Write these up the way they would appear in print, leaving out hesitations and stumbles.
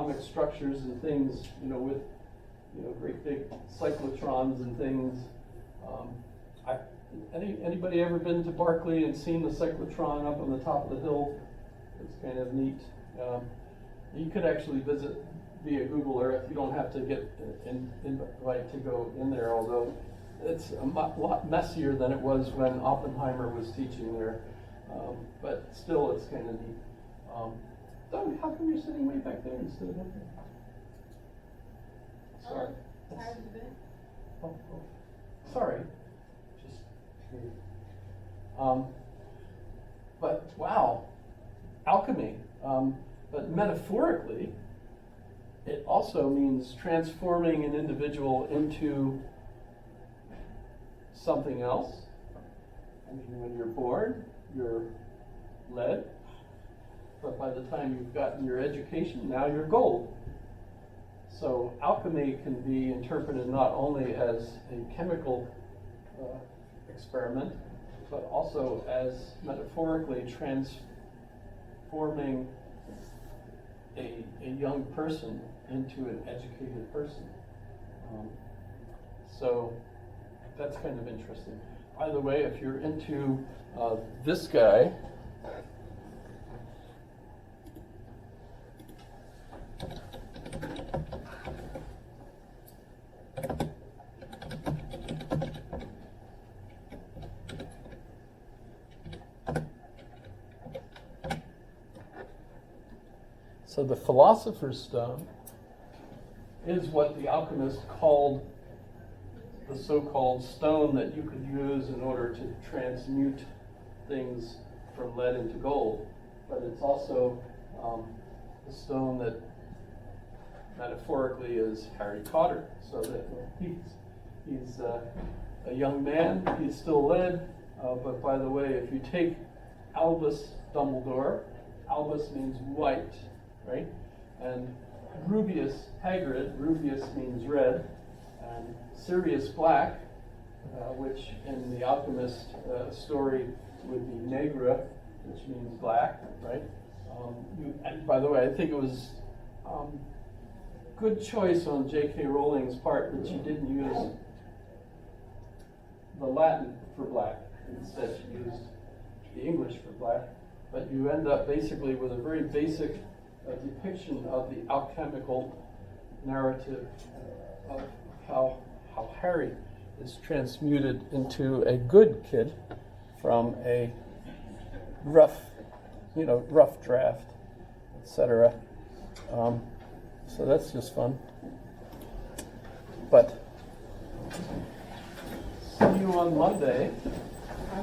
atomic structures and things, with, great big cyclotrons and things. Anybody ever been to Berkeley and seen the cyclotron up on the top of the hill? It's kind of neat. You could actually visit via Google Earth. You don't have to get invited to go in there, although it's a lot messier than it was when Oppenheimer was teaching there. But still, it's kind of neat. Doug, how come you're sitting way back there instead of up there? Sorry. Tired of it? Oh. Sorry. Just. But wow, alchemy. But metaphorically, it also means transforming an individual into something else. I mean, when you're born, you're lead, but by the time you've gotten your education, now you're gold. So alchemy can be interpreted not only as a chemical experiment, but also as metaphorically transforming a young person into an educated person. So that's kind of interesting. By the way, if you're into this guy, so the Philosopher's Stone is what the alchemist called the so-called stone that you could use in order to transmute things from lead into gold. But it's also the stone that metaphorically is Harry Potter. So that he's a young man, he's still lead, but by the way, if you take Albus Dumbledore, Albus means white, right? And Rubeus Hagrid, Rubeus means red, and Sirius Black, which in the alchemist story would be Negra, which means black, right? And by the way, I think it was good choice on J.K. Rowling's part that she didn't use the Latin for black. Instead, she used the English for black. But you end up basically with a very basic depiction of the alchemical narrative of how Harry is transmuted into a good kid from a rough draft, etc. So that's just fun. But see you on Monday. I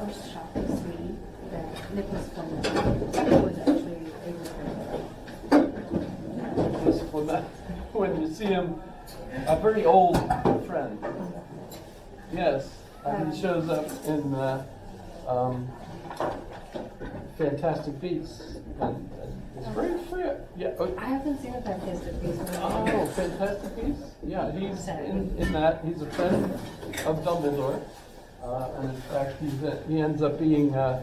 was shocked to see that Nicholas Flamel was actually When you see him, a very old friend. Yes, he shows up in Fantastic Beasts, and it's very free. Yeah. I haven't seen a Fantastic Beasts. Oh, Fantastic Beasts? Yeah, he's in that. He's a friend of Dumbledore, and in fact, he ends up being an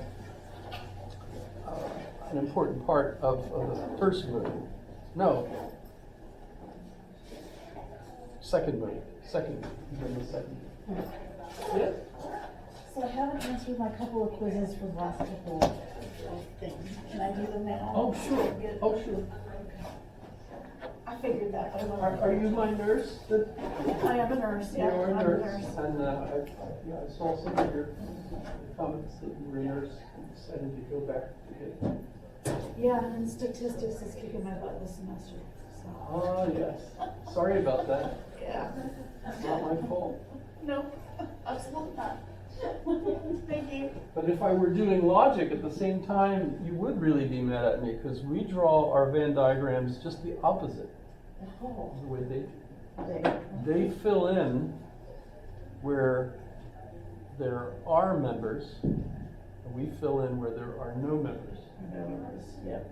important part of the first movie. No. Second movie. He's in the second. Yeah. So I haven't answered my couple of quizzes for the last couple of things. Can I do them now? Oh, sure. Oh, sure. I figured that. But Are you my nurse? Yeah, I am a nurse. Yeah, You're a I'm nurse. a nurse. And I saw some of your comments that you were a nurse and decided to go back to get. Yeah, and statistics is kicking my butt this semester. So. Oh, yes. Sorry about that. Yeah. It's not my fault. Nope, absolutely not. Thank you. But if I were doing logic at the same time, you would really be mad at me because we draw our Venn diagrams just the opposite Oh. of the way they do. They- They fill in where there are members, and we fill in where there are no members. Yep.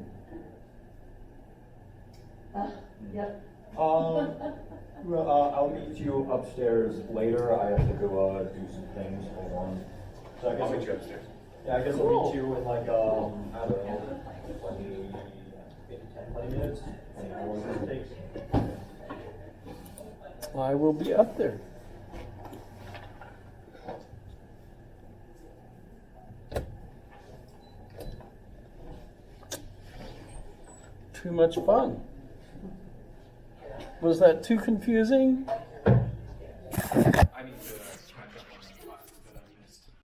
Yep. Well, I'll meet you upstairs later. I have to go do some things. Hold on. So I guess I'll meet you upstairs. Yeah, I guess I'll meet you in like I don't know, 20, maybe 10, 20 minutes, depending on how long it takes. I will be up there. Too much fun. Was that too confusing?